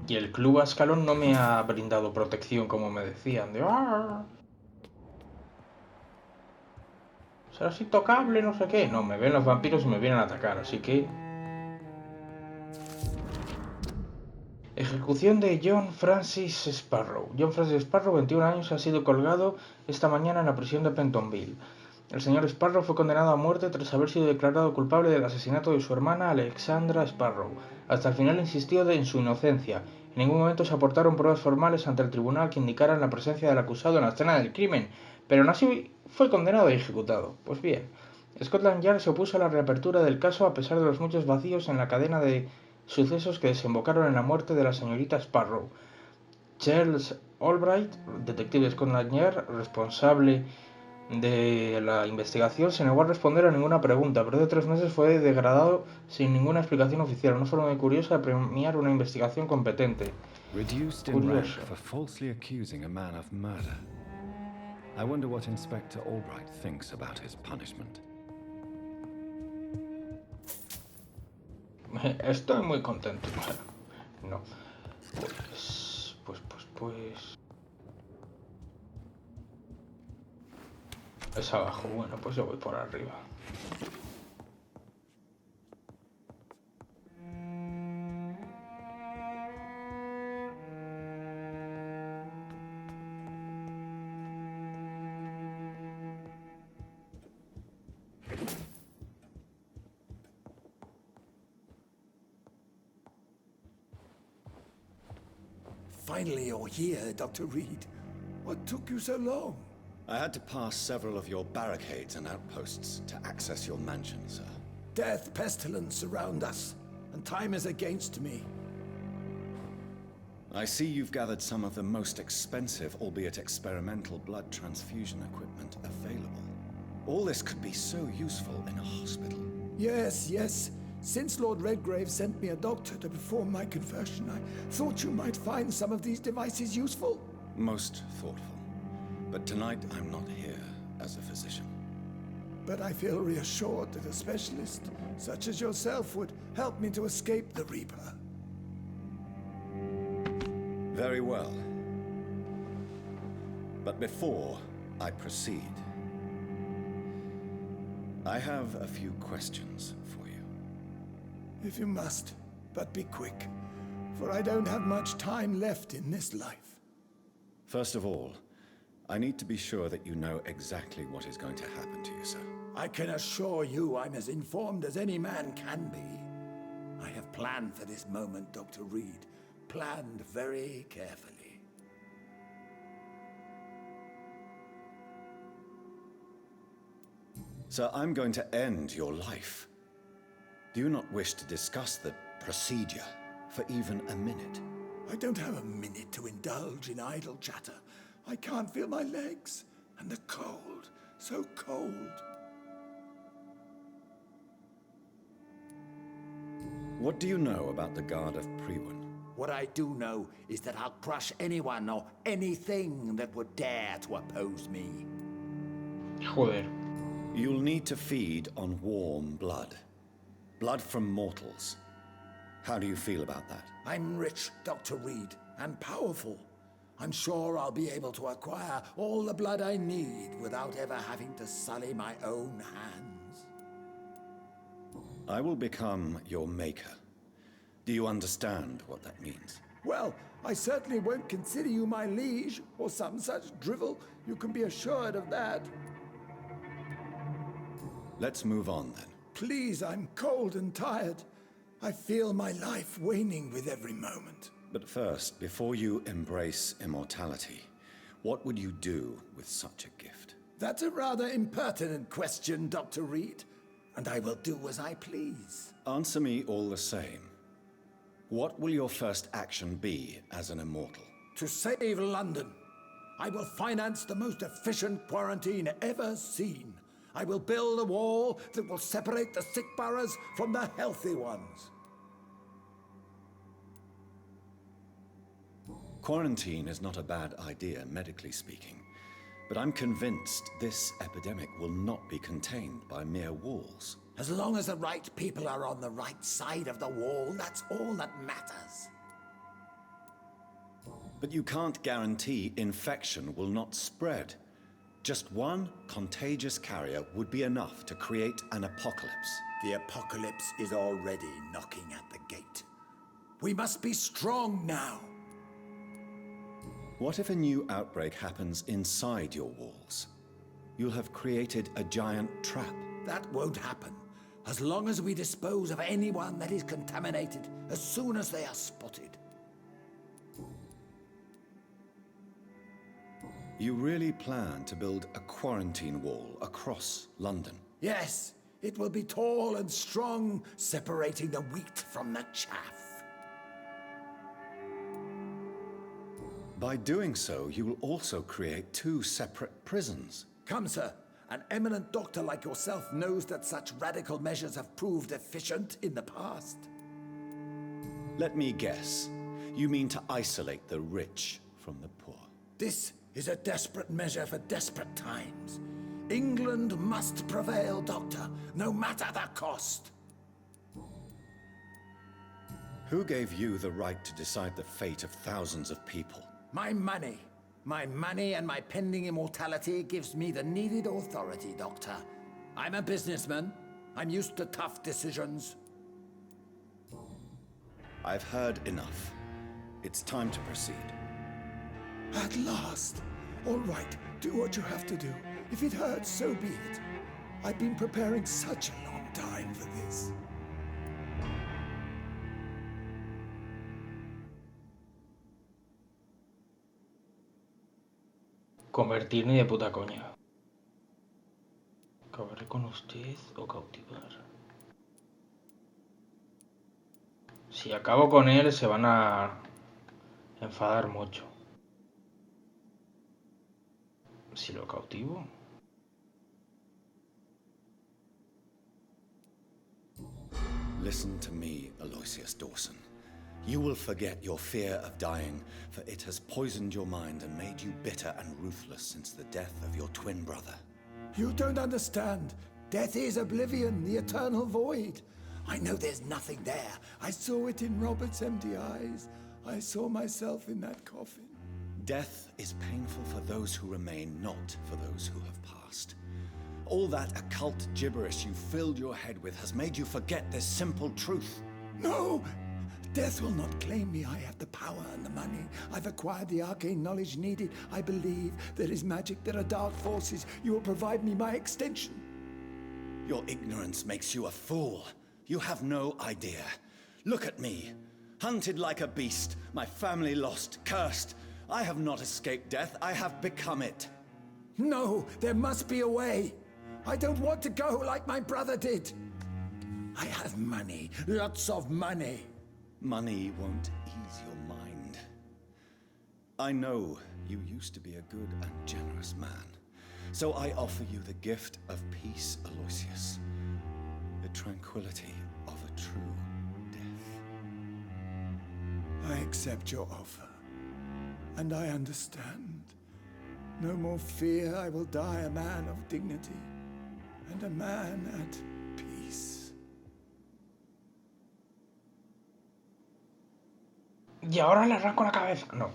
Y el club a escalón no me ha brindado protección como me decían, de ¡ah! Serás intocable, no sé qué. No, me ven los vampiros y me vienen a atacar, así que... Ejecución de John Francis Sparrow. John Francis Sparrow, 21 años, ha sido colgado esta mañana en la prisión de Pentonville. El señor Sparrow fue condenado a muerte tras haber sido declarado culpable del asesinato de su hermana Alexandra Sparrow. Hasta el final insistió en su inocencia. En ningún momento se aportaron pruebas formales ante el tribunal que indicaran la presencia del acusado en la escena del crimen, pero aún así fue condenado y ejecutado. Pues bien, Scotland Yard se opuso a la reapertura del caso a pesar de los muchos vacíos en la cadena de sucesos que desembocaron en la muerte de la señorita Sparrow. Charles Albright, detective de Scotland Yard, responsable de la investigación, se negó a responder a ninguna pregunta, pero de 3 meses fue degradado sin ninguna explicación oficial, una forma muy curiosa de premiar una investigación competente. Reduced in rank for falsely accusing a man of murder. I wonder what Inspector Albright thinks about his punishment. Estoy muy contento. No. Pues. Es abajo. Bueno, pues yo voy por arriba. Finally, you're here, Dr. Reed. What took you so long? I had to pass several of your barricades and outposts to access your mansion, sir. Death, pestilence surround us, and time is against me. I see you've gathered some of the most expensive, albeit experimental, blood transfusion equipment available. All this could be so useful in a hospital. Yes. Since Lord Redgrave sent me a doctor to perform my conversion, I thought you might find some of these devices useful. Most thoughtful. But tonight I'm not here as a physician. But I feel reassured that a specialist such as yourself would help me to escape the Reaper. Very well. But before I proceed, I have a few questions for you. If you must, but be quick, for I don't have much time left in this life. First of all, I need to be sure that you know exactly what is going to happen to you, sir. I can assure you I'm as informed as any man can be. I have planned for this moment, Dr. Reed. Planned very carefully. Sir, I'm going to end your life. Do you not wish to discuss the procedure for even a minute? I don't have a minute to indulge in idle chatter. I can't feel my legs. And the cold. So cold. What do you know about the Guard of Priwen? What I do know is that I'll crush anyone or anything that would dare to oppose me. Joder. You'll need to feed on warm blood. Blood from mortals. How do you feel about that? I'm rich, Dr. Reed, and powerful. I'm sure I'll be able to acquire all the blood I need without ever having to sully my own hands. I will become your maker. Do you understand what that means? Well, I certainly won't consider you my liege, or some such drivel. You can be assured of that. Let's move on then. Please, I'm cold and tired. I feel my life waning with every moment. But first, before you embrace immortality, what would you do with such a gift? That's a rather impertinent question, Dr. Reed. And I will do as I please. Answer me all the same. What will your first action be as an immortal? To save London. I will finance the most efficient quarantine ever seen. I will build a wall that will separate the sick boroughs from the healthy ones. Quarantine is not a bad idea, medically speaking. But I'm convinced this epidemic will not be contained by mere walls. As long as the right people are on the right side of the wall, that's all that matters. But you can't guarantee infection will not spread. Just one contagious carrier would be enough to create an apocalypse. The apocalypse is already knocking at the gate. We must be strong now. What if a new outbreak happens inside your walls? You'll have created a giant trap. That won't happen. As long as we dispose of anyone that is contaminated as soon as they are spotted. You really plan to build a quarantine wall across London? Yes, it will be tall and strong, separating the wheat from the chaff. By doing so, you will also create 2 separate prisons. Come, sir. An eminent doctor like yourself knows that such radical measures have proved efficient in the past. Let me guess. You mean to isolate the rich from the poor? This is a desperate measure for desperate times. England must prevail, Doctor, no matter the cost. Who gave you the right to decide the fate of thousands of people? My money. My money and my pending immortality gives me the needed authority, Doctor. I'm a businessman. I'm used to tough decisions. I've heard enough. It's time to proceed. At last. All right, do what you have to do. If it hurts, so be it. I've been preparing such a long time for this. Convertir ni de puta coña. Acabaré con usted o cautivar. Si acabo con él, se van a enfadar mucho. Si lo cautivo. Listen to me, Aloysius Dawson. You will forget your fear of dying, for it has poisoned your mind and made you bitter and ruthless since the death of your twin brother. You don't understand. Death is oblivion, the eternal void. I know there's nothing there. I saw it in Robert's empty eyes. I saw myself in that coffin. Death is painful for those who remain, not for those who have passed. All that occult gibberish you filled your head with has made you forget this simple truth. No! Death will not claim me. I have the power and the money. I've acquired the arcane knowledge needed. I believe there is magic, there are dark forces. You will provide me my extension. Your ignorance makes you a fool. You have no idea. Look at me. Hunted like a beast, my family lost, cursed. I have not escaped death, I have become it. No, there must be a way. I don't want to go like my brother did. I have money, lots of money. Money won't ease your mind. I know you used to be a good and generous man. So I offer you the gift of peace, Aloysius. The tranquility of a true death. I accept your offer. And I understand. No more fear, I will die a man of dignity. And a man at peace. Y ahora le arranco la cabeza. No.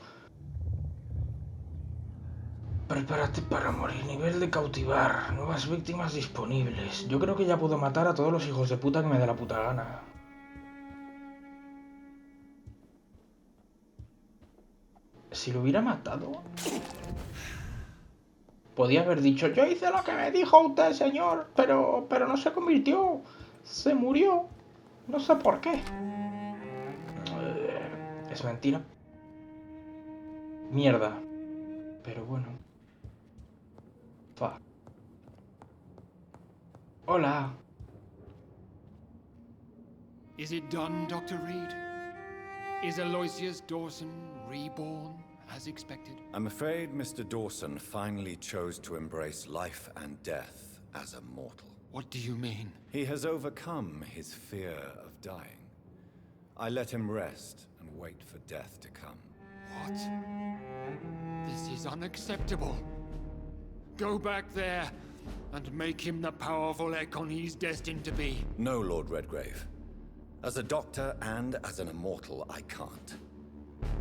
Prepárate para morir. Nivel de cautivar. Nuevas víctimas disponibles. Yo creo que ya puedo matar a todos los hijos de puta que me dé la puta gana. Si lo hubiera matado... Podía haber dicho, yo hice lo que me dijo usted, señor. Pero no se convirtió. Se murió. No sé por qué. Es mentira. Mierda. Pero bueno. Fuck. Hola. Is it done, Dr. Reed? Is Aloysius Dawson reborn as expected? I'm afraid Mr. Dawson finally chose to embrace life and death as a mortal. What do you mean? He has overcome his fear of dying. I let him rest and wait for death to come. What? This is unacceptable. Go back there and make him the powerful Ekon he's destined to be. No, Lord Redgrave. As a doctor and as an immortal, I can't.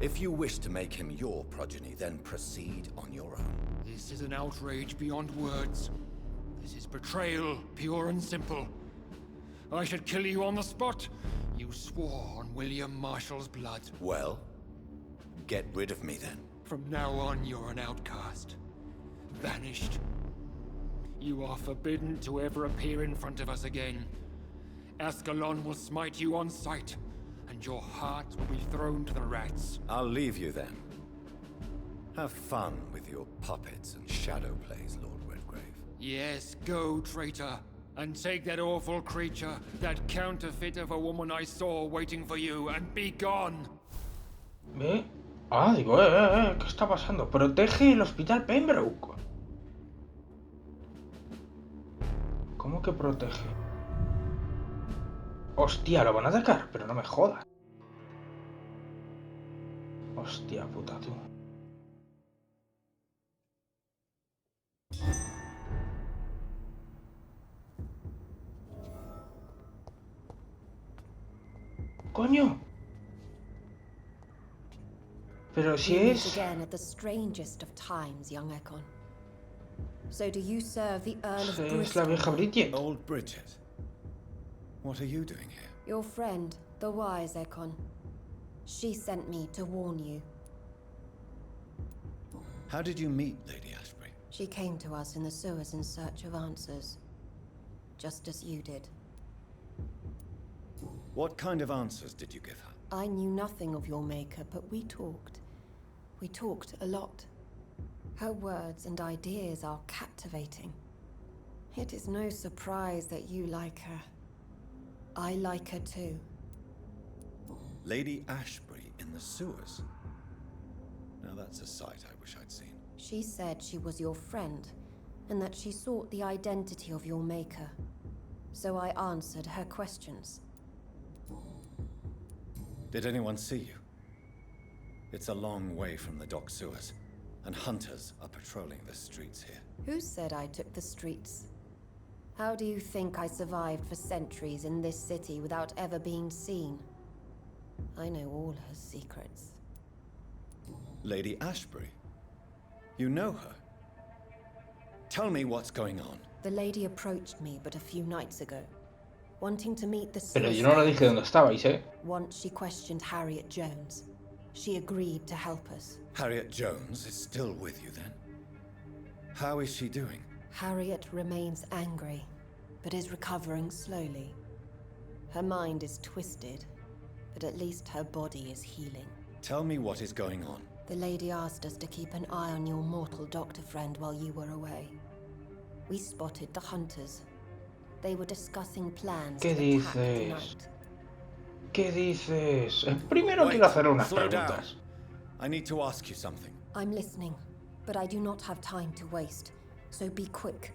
If you wish to make him your progeny, then proceed on your own. This is an outrage beyond words. This is betrayal, pure and simple. I should kill you on the spot. You swore on William Marshall's blood. Well, get rid of me then. From now on, you're an outcast. Vanished. You are forbidden to ever appear in front of us again. Ascalon will smite you on sight, and your heart will be thrown to the rats. I'll leave you then. Have fun with your puppets and shadow plays, Lord Redgrave. Yes, go, traitor, and take that awful creature, that counterfeit of a woman I saw waiting for you, and be gone. ¿Ve? Ah, digo, ¿qué está pasando? Protege el hospital Pembroke. ¿Cómo que protege? Hostia, lo van a atacar, pero no me jodas. Hostia puta, tú. ¡Coño! Pero si We meet es... again at the strangest of times, young Ekon. So do you serve the Earl of Es la Bristol? vieja Bridget. Old Bridget, what are you doing here? Your friend, the wise Ekon. She sent me to warn you. How did you meet Lady Ashbury? She came to us in the sewers in search of answers. Just as you did. What kind of answers did you give her? I knew nothing of your maker, but we talked. We talked a lot. Her words and ideas are captivating. It is no surprise that you like her. I like her too. Lady Ashbury in the sewers? Now that's a sight I wish I'd seen. She said she was your friend, and that she sought the identity of your maker. So I answered her questions. Did anyone see you? It's a long way from the dock sewers, and hunters are patrolling the streets here. Who said I took the streets? How do you think I survived for centuries in this city without ever being seen? I know all her secrets. Lady Ashbury? You know her? Tell me what's going on. The lady approached me but a few nights ago, wanting to meet the Pero yo no le dije dónde estabais, ¿eh? Once she questioned Harriet Jones. She agreed to help us. Harriet Jones is still with you then? How is she doing? Harriet remains angry, but is recovering slowly. Her mind is twisted, but at least her body is healing. Tell me what is going on. The lady asked us to keep an eye on your mortal doctor friend while you were away. We spotted the hunters. They were discussing plans to ¿Qué attack dices? tonight. ¿Qué dices? Primero quiero hacer unas slow down. preguntas. I need to ask you something. I'm listening, but I do not have time to waste, so be quick.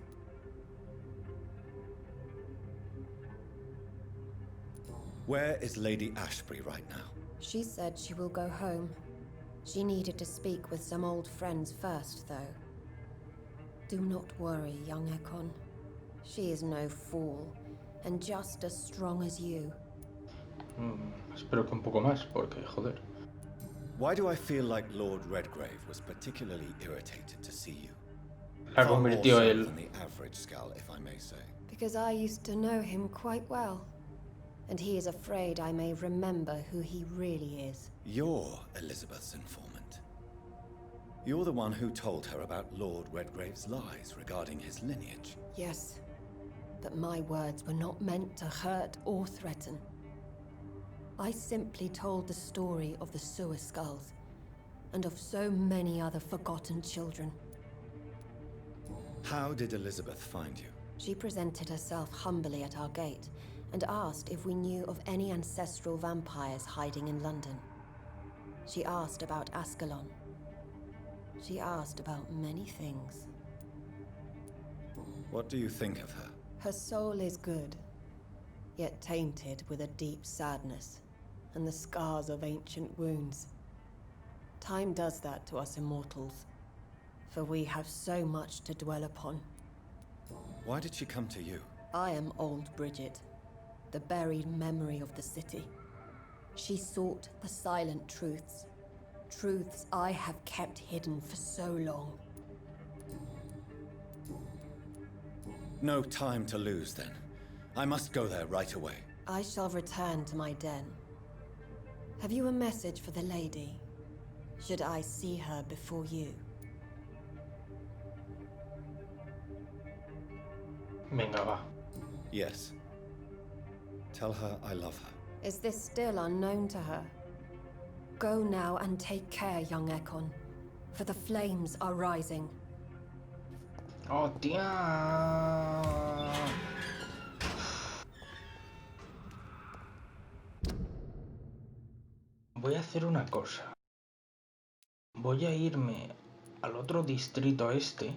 Where is Lady Ashbury right now? She said she will go home. She needed to speak with some old friends first, though. Do not worry, young Ekon. She is no fool, and just as strong as you. Espero que un poco más, porque, joder. Why do I feel like Lord Redgrave was particularly irritated to see you? La Far more convirtió so él. than the average Skull, if I may say. Because I used to know him quite well. And he is afraid I may remember who he really is. You're Elizabeth's informant. You're the one who told her about Lord Redgrave's lies regarding his lineage. Yes, but my words were not meant to hurt or threaten. I simply told the story of the sewer skulls, and of so many other forgotten children. How did Elizabeth find you? She presented herself humbly at our gate, and asked if we knew of any ancestral vampires hiding in London. She asked about Ascalon. She asked about many things. What do you think of her? Her soul is good, yet tainted with a deep sadness, and the scars of ancient wounds. Time does that to us immortals, for we have so much to dwell upon. Why did she come to you? I am old Bridget, the buried memory of the city. She sought the silent truths. Truths I have kept hidden for so long. No time to lose then. I must go there right away. I shall return to my den. Have you a message for the lady? Should I see her before you? Venga, va. Yes. Tell her I love her. Is this still unknown to her? Go now and take care, young Ekon, for the flames are rising. ¡Oh, tía! Voy a hacer una cosa. Voy a irme al otro distrito este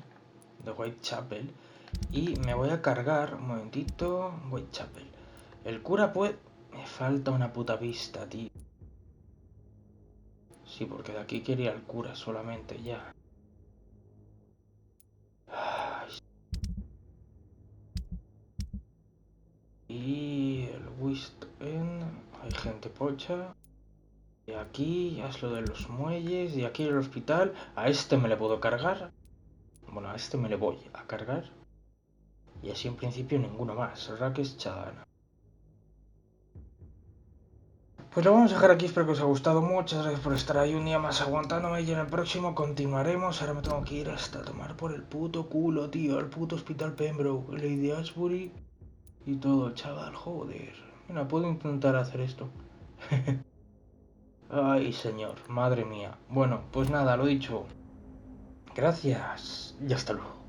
de Whitechapel y me voy a cargar, un momentito, Whitechapel. El cura puede... Me falta una puta pista, tío. Sí, porque de aquí quería el cura solamente, ya. Ay. Y el West End, hay gente pocha. Y aquí ya es lo de los muelles, y aquí el hospital. A este me le puedo cargar. Bueno, a este me le voy a cargar. Y así en principio ninguno más. Raques Chadana. Pues lo vamos a dejar aquí, espero que os haya gustado. Muchas gracias por estar ahí un día más aguantándome. Y en el próximo continuaremos. Ahora me tengo que ir hasta tomar por el puto culo, tío. Al puto hospital Pembroke, Lady Ashbury y todo, chaval, joder. Mira, puedo intentar hacer esto. Ay, señor, madre mía. Bueno, pues nada, lo dicho. Gracias y hasta luego.